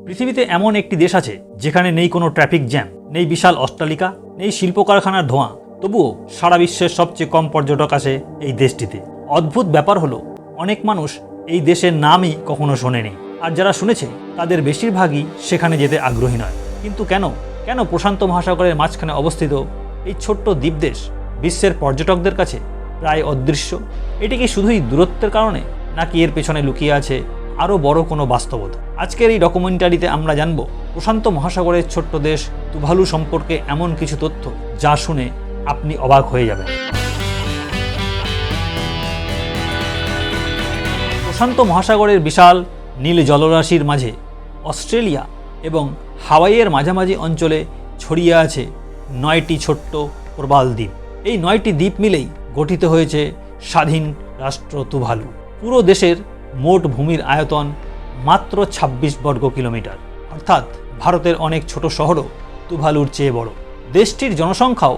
পৃথিবীতে এমন একটি দেশ আছে যেখানে নেই কোনো ট্রাফিক জ্যাম, নেই বিশাল অট্টালিকা, নেই শিল্প কারখানার ধোঁয়া, তবুও সারা বিশ্বের সবচেয়ে কম পর্যটক আসে এই দেশটিতে। অদ্ভুত ব্যাপার হলো, অনেক মানুষ এই দেশের নামই কখনো শোনেনি, আর যারা শুনেছে তাদের বেশিরভাগই সেখানে যেতে আগ্রহী নয়। কিন্তু কেন প্রশান্ত মহাসাগরের মাঝখানে অবস্থিত এই ছোট্ট দ্বীপদেশ বিশ্বের পর্যটকদের কাছে প্রায় অদৃশ্য? এটি কি শুধুই দূরত্বের কারণে, নাকি এর পেছনে লুকিয়ে আছে আরও বড় কোনো বাস্তবতা? আজকের এই ডকুমেন্টারিতে আমরা জানব প্রশান্ত মহাসাগরের ছোট্ট দেশ তুভালু সম্পর্কে এমন কিছু তথ্য যা শুনে আপনি অবাক হয়ে যাবেন। প্রশান্ত মহাসাগরের বিশাল নীল জলরাশির মাঝে অস্ট্রেলিয়া এবং হাওয়াইয়ের মাঝামাঝি অঞ্চলে ছড়িয়ে আছে 9টি ছোট্ট প্রবাল দ্বীপ। এই 9টি দ্বীপ মিলেই গঠিত হয়েছে স্বাধীন রাষ্ট্র তুভালু। পুরো দেশের মোট ভূমির আয়তন মাত্র 26 বর্গ কিলোমিটার, অর্থাৎ ভারতের অনেক ছোট শহরও তুভালুর চেয়ে বড়। দেশটির জনসংখ্যাও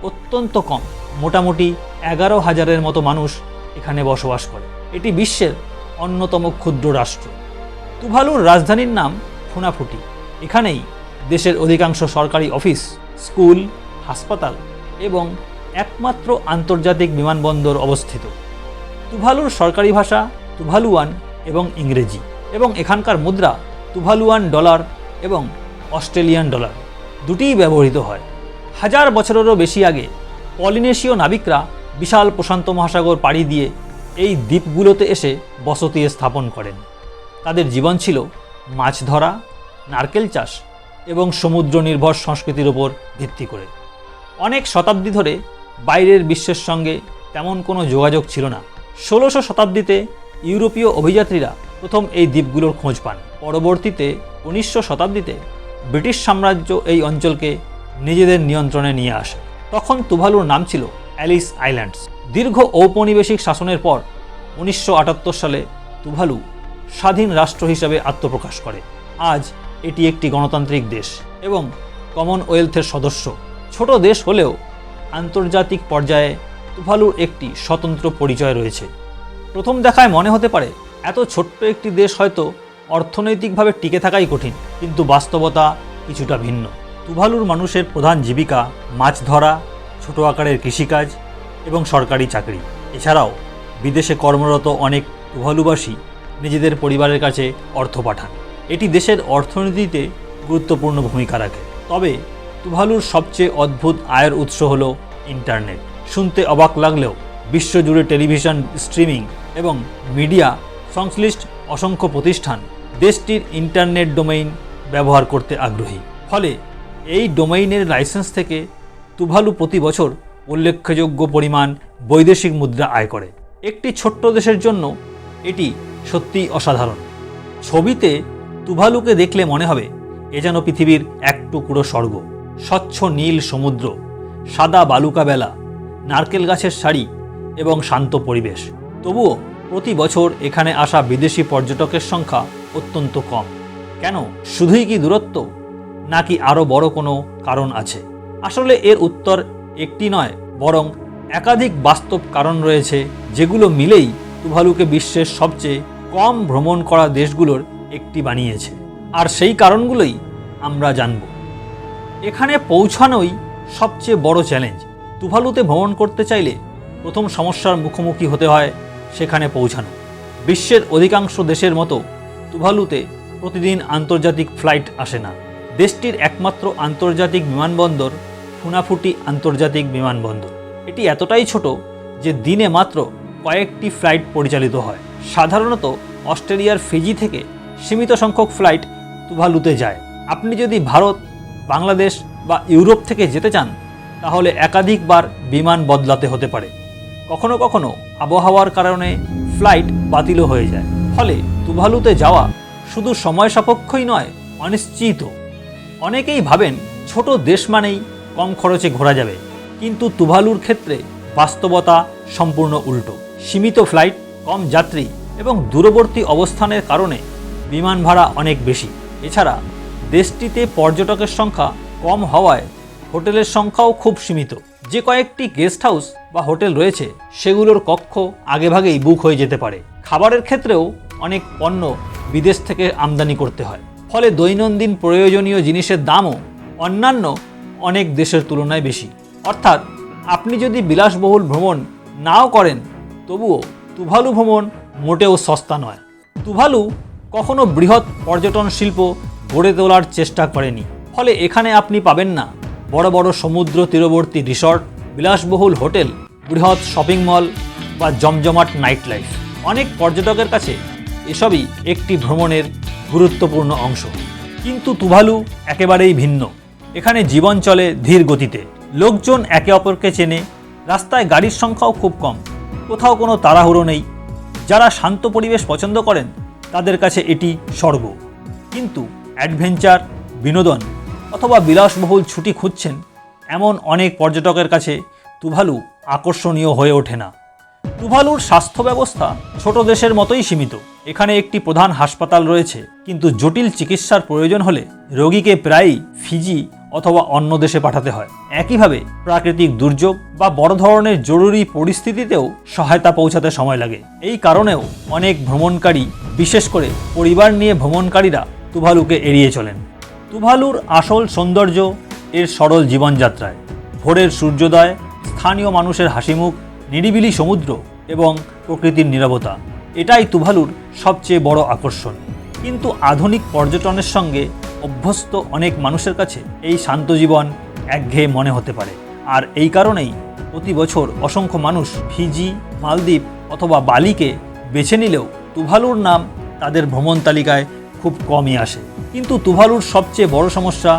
অত্যন্ত কম, মোটামুটি 11,000-এর মতো মানুষ এখানে বসবাস করে। এটি বিশ্বের অন্যতম ক্ষুদ্র রাষ্ট্র। তুভালুর রাজধানীর নাম ফুনাফুটি। এখানেই দেশের অধিকাংশ সরকারি অফিস, স্কুল, হাসপাতাল এবং একমাত্র আন্তর্জাতিক বিমানবন্দর অবস্থিত। তুভালুর সরকারি ভাষা তুভালুয়ান এবং ইংরেজি, এবং এখানকার মুদ্রা তুভালুয়ান ডলার এবং অস্ট্রেলিয়ান ডলার দুটিই ব্যবহৃত হয়। 1000 বছরেরও বেশি আগে পলিনেশীয় নাবিকরা বিশাল প্রশান্ত মহাসাগর পাড়ি দিয়ে এই দ্বীপগুলোতে এসে বসতি স্থাপন করেন। তাদের জীবন ছিল মাছ ধরা, নারকেল চাষ এবং সমুদ্র নির্ভর সংস্কৃতির উপর ভিত্তি করে। অনেক শতাব্দী ধরে বাইরের বিশ্বের সঙ্গে তেমন কোনো যোগাযোগ ছিল না। 16শো শতাব্দীতে ইউরোপীয় অভিযাত্রীরা প্রথম এই দ্বীপগুলোর খোঁজ পান। পরবর্তীতে 1900 শতাব্দীতে ব্রিটিশ সাম্রাজ্য এই অঞ্চলকে নিজেদের নিয়ন্ত্রণে নিয়ে আসে। তখন তুভালুর নাম ছিল অ্যালিস আইল্যান্ডস। দীর্ঘ ঔপনিবেশিক শাসনের পর 1978 সালে তুভালু স্বাধীন রাষ্ট্র হিসাবে আত্মপ্রকাশ করে। আজ এটি একটি গণতান্ত্রিক দেশ এবং কমনওয়েলথের সদস্য। ছোট দেশ হলেও আন্তর্জাতিক পর্যায়ে তুভালুর একটি স্বতন্ত্র পরিচয় রয়েছে। প্রথম দেখায় মনে হতে পারে এত ছোট্ট একটি দেশ হয়তো অর্থনৈতিকভাবে টিকে থাকাই কঠিন, কিন্তু বাস্তবতা কিছুটা ভিন্ন। তুভালুর মানুষের প্রধান জীবিকা মাছ ধরা, ছোট আকারের কৃষিকাজ এবং সরকারি চাকরি। এছাড়াও বিদেশে কর্মরত অনেক তুভালুবাসী নিজেদের পরিবারের কাছে অর্থ পাঠান। এটি দেশের অর্থনীতিতে গুরুত্বপূর্ণ ভূমিকা রাখে। তবে তুভালুর সবচেয়ে অদ্ভুত আয়ের উৎস হল ইন্টারনেট। শুনতে অবাক লাগলেও বিশ্বজুড়ে টেলিভিশন স্ট্রিমিং এবং মিডিয়া সংশ্লিষ্ট অসংখ্য প্রতিষ্ঠান দেশটির ইন্টারনেট ডোমেইন ব্যবহার করতে আগ্রহী। ফলে এই ডোমেইনের লাইসেন্স থেকে তুভালু প্রতি বছর উল্লেখযোগ্য পরিমাণ বৈদেশিক মুদ্রা আয় করে। একটি ছোট্ট দেশের জন্য এটি সত্যিই অসাধারণ। ছবিতে তুভালুকে দেখলে মনে হবে এ যেন পৃথিবীর এক টুকরো স্বর্গ। স্বচ্ছ নীল সমুদ্র, সাদা বালুকা বেলা, নারকেল গাছের সারি এবং শান্ত পরিবেশ। তবুও প্রতি বছর এখানে আসা বিদেশি পর্যটকের সংখ্যা অত্যন্ত কম। কেন? শুধুই কি দূরত্ব, নাকি আরও বড় কোনো কারণ আছে? আসলে এর উত্তর একটি নয়, বরং একাধিক বাস্তব কারণ রয়েছে, যেগুলো মিলেই তুভালুকে বিশ্বের সবচেয়ে কম ভ্রমণ করা দেশগুলোর একটি বানিয়েছে। আর সেই কারণগুলোই আমরা জানব। এখানে পৌঁছানোই সবচেয়ে বড় চ্যালেঞ্জ। তুভালুতে ভ্রমণ করতে চাইলে প্রথম সমস্যার মুখোমুখি হতে হয় সেখানে পৌঁছানো। বিশ্বের অধিকাংশ দেশের মতো তুভালুতে প্রতিদিন আন্তর্জাতিক ফ্লাইট আসে না। দেশটির একমাত্র আন্তর্জাতিক বিমানবন্দর ফুনাফুটি আন্তর্জাতিক বিমানবন্দর। এটি এতটাই ছোট যে দিনে মাত্র কয়েকটি ফ্লাইট পরিচালিত হয়। সাধারণত অস্ট্রেলিয়ার ফিজি থেকে সীমিত সংখ্যক ফ্লাইট তুভালুতে যায়। আপনি যদি ভারত, বাংলাদেশ বা ইউরোপ থেকে যেতে চান তাহলে একাধিকবার বিমান বদলাতে হতে পারে। কখনো কখনো আবহাওয়ার কারণে ফ্লাইট বাতিলও হয়ে যায়। ফলে তুভালুতে যাওয়া শুধু সময় সাপেক্ষই নয়, অনিশ্চিত। অনেকেই ভাবেন ছোট দেশ মানেই কম খরচে ঘোরা যাবে, কিন্তু তুভালুর ক্ষেত্রে বাস্তবতা সম্পূর্ণ উল্টো। সীমিত ফ্লাইট, কম যাত্রী এবং দূরবর্তী অবস্থানের কারণে বিমান ভাড়া অনেক বেশি। এছাড়া দেশটিতে পর্যটকের সংখ্যা কম হওয়ায় হোটেলের সংখ্যাও খুব সীমিত। যে কয়েকটি গেস্ট হাউস বা হোটেল রয়েছে সেগুলোর কক্ষ আগেভাগেই বুক হয়ে যেতে পারে। খাবারের ক্ষেত্রেও অনেক পণ্য বিদেশ থেকে আমদানি করতে হয়। ফলে দৈনন্দিন প্রয়োজনীয় জিনিসের দামও অন্যান্য অনেক দেশের তুলনায় বেশি। অর্থাৎ আপনি যদি বিলাসবহুল ভ্রমণ নাও করেন, তবুও তুভালু ভ্রমণ মোটেও সস্তা নয়। তুভালু কখনো বৃহৎ পর্যটন শিল্প গড়ে তোলার চেষ্টা করেনি, ফলে এখানে আপনি পাবেন না বড় বড় সমুদ্র তীরবর্তী রিসর্ট, বিলাসবহুল হোটেল, বৃহৎ শপিং মল বা জমজমাট নাইট লাইফ। অনেক পর্যটকের কাছে এসবই একটি ভ্রমণের গুরুত্বপূর্ণ অংশ, কিন্তু তুভালু একেবারেই ভিন্ন। এখানে জীবন চলে ধীর গতিতে, লোকজন একে অপরকে চেনে, রাস্তায় গাড়ির সংখ্যাও খুব কম, কোথাও কোনো তাড়াহুড়ো নেই। যারা শান্ত পরিবেশ পছন্দ করেন তাদের কাছে এটি স্বর্গ। কিন্তু অ্যাডভেঞ্চার, বিনোদন অথবা বিলাসবহুল ছুটি খুঁজছেন এমন অনেক পর্যটকের কাছে তুভালু আকর্ষণীয় হয়ে ওঠে না। তুভালুর স্বাস্থ্য ব্যবস্থা ছোট দেশের মতোই সীমিত। এখানে একটি প্রধান হাসপাতাল রয়েছে, কিন্তু জটিল চিকিৎসার প্রয়োজন হলে রোগীকে প্রায়ই ফিজি অথবা অন্য দেশে পাঠাতে হয়। একইভাবে প্রাকৃতিক দুর্যোগ বা বড় ধরনের জরুরি পরিস্থিতিতেও সহায়তা পৌঁছাতে সময় লাগে। এই কারণেও অনেক ভ্রমণকারী, বিশেষ করে পরিবার নিয়ে ভ্রমণকারীরা তুভালুকে এড়িয়ে চলেন। তুভালুর আসল সৌন্দর্য এর সরল জীবনযাত্রায়। ভোরের সূর্যোদয়, স্থানীয় মানুষের হাসিমুখ, নিরিবিলি সমুদ্র এবং প্রকৃতির নীরবতা, এটাই তুভালুর সবচেয়ে বড় আকর্ষণ। কিন্তু আধুনিক পর্যটনের সঙ্গে অভ্যস্ত অনেক মানুষের কাছে এই শান্ত জীবন একঘেয়ে মনে হতে পারে। আর এই কারণেই প্রতি বছর অসংখ্য মানুষ ফিজি, মালদ্বীপ অথবা বালিকে বেছে নিলেও তুভালুর নাম তাদের ভ্রমণ তালিকায় খুব কমই আসে। কিন্তু তুভালুর সবচেয়ে বড় সমস্যা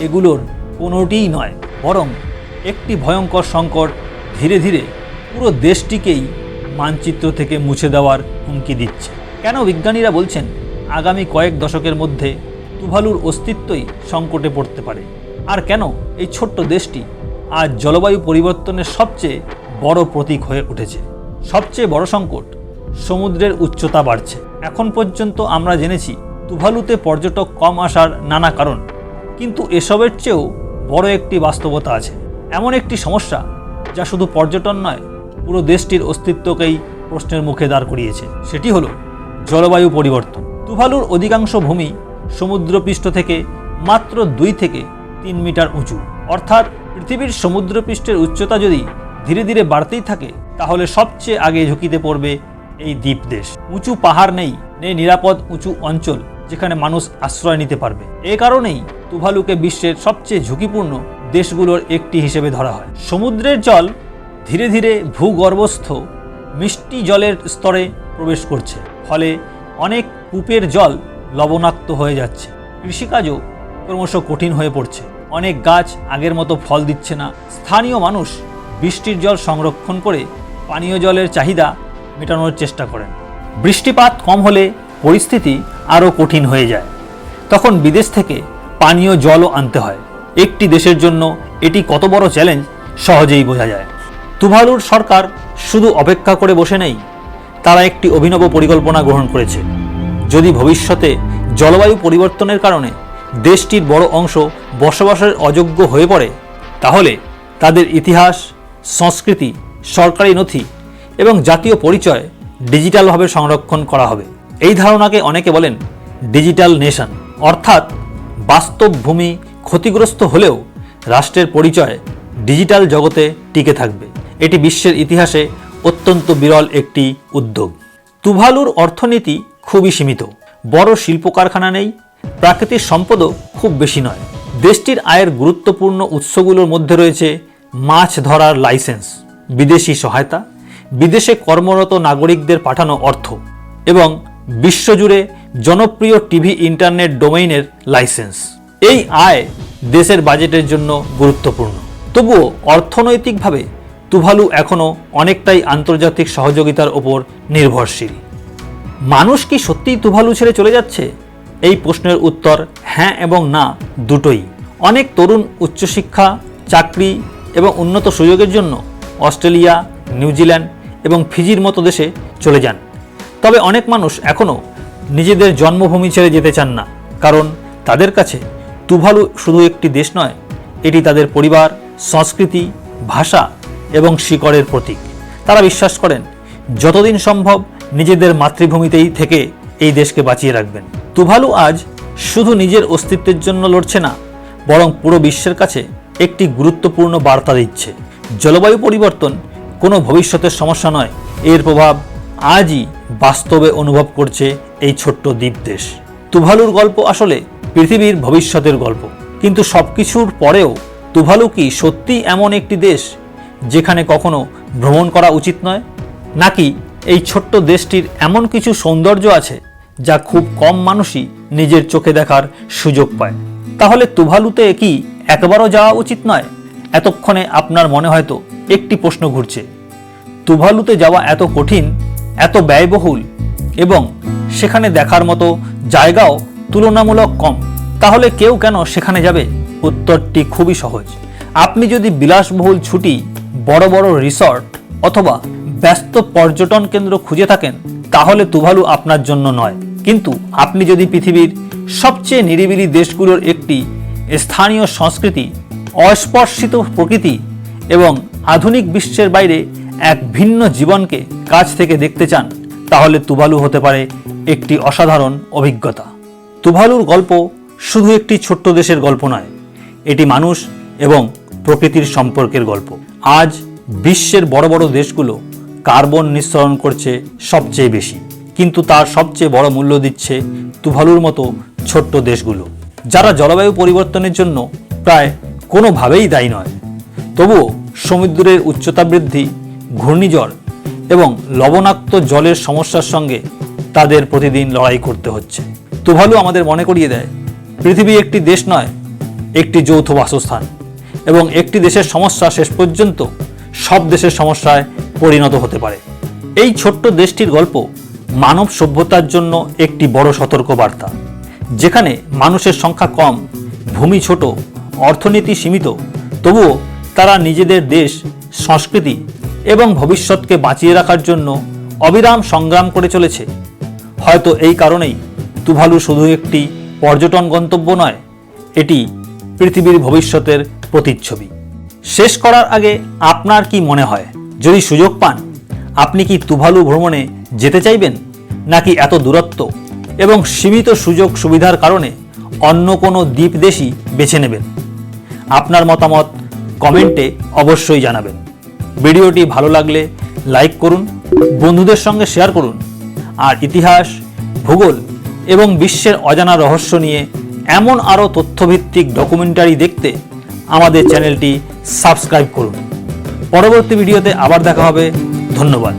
এগুলোর কোনোটিই নয়, বরং একটি ভয়ঙ্কর সংকট ধীরে ধীরে পুরো দেশটিকেই মানচিত্র থেকে মুছে দেওয়ার হুমকি দিচ্ছে। কেন বিজ্ঞানীরা বলছেন আগামী কয়েক দশকের মধ্যে তুভালুর অস্তিত্বই সংকটে পড়তে পারে? আর কেন এই ছোট্ট দেশটি আজ জলবায়ু পরিবর্তনের সবচেয়ে বড় প্রতীক হয়ে উঠেছে? সবচেয়ে বড় সংকট, সমুদ্রের উচ্চতা বাড়ছে। এখন পর্যন্ত আমরা জেনেছি তুভালুতে পর্যটক কম আসার নানা কারণ, কিন্তু এসবের চেয়েও বড় একটি বাস্তবতা আছে। এমন একটি সমস্যা যা শুধু পর্যটন নয়, পুরো দেশটির অস্তিত্বকেই প্রশ্নের মুখে দাঁড় করিয়েছে। সেটি হলো জলবায়ু পরিবর্তন। তুভালুর অধিকাংশ ভূমি সমুদ্রপৃষ্ঠ থেকে মাত্র 2 থেকে 3 মিটার উঁচু। অর্থাৎ পৃথিবীর সমুদ্রপৃষ্ঠের উচ্চতা যদি ধীরে ধীরে বাড়তেই থাকে, তাহলে সবচেয়ে আগে ঝুঁকিতে পড়বে এই দ্বীপ দেশ। উঁচু পাহাড় নেই, নিরাপদ উঁচু অঞ্চল যেখানে মানুষ আশ্রয় নিতে পারবে। এ কারণেই তুভালুকে বিশ্বের সবচেয়ে ঝুঁকিপূর্ণ দেশগুলোর একটি হিসেবে ধরা হয়। সমুদ্রের জল ধীরে ধীরে ভূগর্ভস্থ মিষ্টি জলের স্তরে প্রবেশ করছে, ফলে অনেক কূপের জল লবণাক্ত হয়ে যাচ্ছে। কৃষিকাজও ক্রমশ কঠিন হয়ে পড়ছে। অনেক গাছ আগের মতো ফল দিচ্ছে না। স্থানীয় মানুষ বৃষ্টির জল সংরক্ষণ করে পানীয় জলের চাহিদা মেটানোর চেষ্টা করেন। বৃষ্টিপাত কম হলে পরিস্থিতি আরও কঠিন হয়ে যায়। তখন বিদেশ থেকে পানীয় জলও আনতে হয়। একটি দেশের জন্য এটি কত বড় চ্যালেঞ্জ সহজেই বোঝা যায়। তুভালুর সরকার শুধু অপেক্ষা করে বসে নেই, তারা একটি অভিনব পরিকল্পনা গ্রহণ করেছে। যদি ভবিষ্যতে জলবায়ু পরিবর্তনের কারণে দেশটির বড় অংশ বসবাসের অযোগ্য হয়ে পড়ে, তাহলে তাদের ইতিহাস, সংস্কৃতি, সরকারি নথি এবং জাতীয় পরিচয় ডিজিটালভাবে সংরক্ষণ করা হবে। এই ধারণাকে অনেকে বলেন ডিজিটাল নেশন, অর্থাৎ বাস্তব ভূমি ক্ষতিগ্রস্ত হলেও রাষ্ট্রের পরিচয় ডিজিটাল জগতে টিকে থাকবে। এটি বিশ্বের ইতিহাসে অত্যন্ত বিরল একটি উদ্যোগ। তুভালুর অর্থনীতি খুবই সীমিত। বড় শিল্প কারখানা নেই, প্রাকৃতিক সম্পদও খুব বেশি নয়। দেশটির আয়ের গুরুত্বপূর্ণ উৎসগুলোর মধ্যে রয়েছে মাছ ধরার লাইসেন্স, বিদেশি সহায়তা, বিদেশে কর্মরত নাগরিকদের পাঠানো অর্থ এবং বিশ্বজুড়ে জনপ্রিয় টিভি, ইন্টারনেট ডোমেইনের লাইসেন্স। এই আয় দেশের বাজেটের জন্য গুরুত্বপূর্ণ। তবুও অর্থনৈতিকভাবে তুভালু এখনও অনেকটাই আন্তর্জাতিক সহযোগিতার ওপর নির্ভরশীল। মানুষ কি সত্যিই তুভালু ছেড়ে চলে যাচ্ছে? এই প্রশ্নের উত্তর হ্যাঁ এবং না, দুটোই। অনেক তরুণ উচ্চশিক্ষা, চাকরি এবং উন্নত সুযোগের জন্য অস্ট্রেলিয়া, নিউজিল্যান্ড এবং ফিজির মতো দেশে চলে যান। তবে অনেক মানুষ এখনও নিজেদের জন্মভূমি ছেড়ে যেতে চান না, কারণ তাদের কাছে তুভালু শুধু একটি দেশ নয়, এটি তাদের পরিবার, সংস্কৃতি, ভাষা এবং শিকড়ের প্রতীক। তারা বিশ্বাস করেন যতদিন সম্ভব নিজেদের মাতৃভূমিতেই থেকে এই দেশকে বাঁচিয়ে রাখবেন। তুভালু আজ শুধু নিজের অস্তিত্বের জন্য লড়ছে না, বরং পুরো বিশ্বের কাছে একটি গুরুত্বপূর্ণ বার্তা দিচ্ছে। জলবায়ু পরিবর্তন কোনো ভবিষ্যতের সমস্যা নয়, এর প্রভাব আজই বাস্তবে অনুভব করছে এই ছোট্ট দ্বীপ দেশ। তুভালুর গল্প আসলে পৃথিবীর ভবিষ্যতের গল্প। কিন্তু সবকিছুর পরেও তুভালু কি সত্যি এমন একটি দেশ যেখানে কখনো ভ্রমণ করা উচিত নয়? নাকি এই ছোট্ট দেশটির এমন কিছু সৌন্দর্য আছে যা খুব কম মানুষই নিজের চোখে দেখার সুযোগ পায়? তাহলে তুভালুতে কি একবারও যাওয়া উচিত নয়? এতক্ষণে আপনার মনে হয়তো একটি প্রশ্ন ঘুরছে, তুভালুতে যাওয়া এত কঠিন, এত ব্যয়বহুল এবং সেখানে দেখার মতো জায়গাও তুলনামূলক কম, তাহলে কেউ কেন সেখানে যাবে? উত্তরটি খুবই সহজ। আপনি যদি বিলাসবহুল ছুটি, বড় বড় রিসর্ট অথবা ব্যস্ত পর্যটন কেন্দ্র খুঁজে থাকেন, তাহলে তুভালু আপনার জন্য নয়। কিন্তু আপনি যদি পৃথিবীর সবচেয়ে নিরিবিলি দেশগুলোর একটি, স্থানীয় সংস্কৃতি, অস্পর্শিত প্রকৃতি এবং আধুনিক বিশ্বের বাইরে এক ভিন্ন জীবনকে কাছ থেকে দেখতে চান, তাহলে তুভালু হতে পারে একটি অসাধারণ অভিজ্ঞতা। তুভালুর গল্প শুধু একটি ছোট্ট দেশের গল্প নয়, এটি মানুষ এবং প্রকৃতির সম্পর্কের গল্প। আজ বিশ্বের বড় বড় দেশগুলো কার্বন নিঃসরণ করছে সবচেয়ে বেশি, কিন্তু তার সবচেয়ে বড় মূল্য দিচ্ছে তুভালুর মতো ছোট্ট দেশগুলো, যারা জলবায়ু পরিবর্তনের জন্য প্রায় কোনোভাবেই দায়ী নয়। তবুও সমুদ্রের উচ্চতা বৃদ্ধি, ঘূর্ণিঝড় এবং লবণাক্ত জলের সমস্যার সঙ্গে তাদের প্রতিদিন লড়াই করতে হচ্ছে। তুভালু আমাদের মনে করিয়ে দেয়, পৃথিবী একটি দেশ নয়, একটি যৌথ বাসস্থান, এবং একটি দেশের সমস্যা শেষ পর্যন্ত সব দেশের সমস্যায় পরিণত হতে পারে। এই ছোট্ট দেশটির গল্প মানব সভ্যতার জন্য একটি বড় সতর্কবার্তা। যেখানে মানুষের সংখ্যা কম, ভূমি ছোট, অর্থনীতি সীমিত, তবুও তারা নিজেদের দেশ, সংস্কৃতি এবং ভবিষ্যৎকে বাঁচিয়ে রাখার জন্য অবিরাম সংগ্রাম করে চলেছে। হয়তো এই কারণেই তুভালু শুধু একটি পর্যটন গন্তব্য নয়, এটি পৃথিবীর ভবিষ্যতের প্রতিচ্ছবি। শেষ করার আগে আপনার কি মনে হয়, যদি সুযোগ পান, আপনি কি তুভালু ভ্রমণে যেতে চাইবেন, নাকি এত দূরত্ব এবং সীমিত সুযোগ সুবিধার কারণে অন্য কোনো দ্বীপ দেশই বেছে নেবেন? আপনার মতামত কমেন্টে অবশ্যই জানাবেন। ভিডিওটি ভালো লাগলে লাইক করুন, বন্ধুদের সঙ্গে শেয়ার করুন, আর ইতিহাস, ভূগোল এবং বিশ্বের অজানা রহস্য নিয়ে এমন আরও তথ্যভিত্তিক ডকুমেন্টারি দেখতে আমাদের চ্যানেলটি সাবস্ক্রাইব করুন। পরবর্তী ভিডিওতে আবার দেখা হবে। ধন্যবাদ।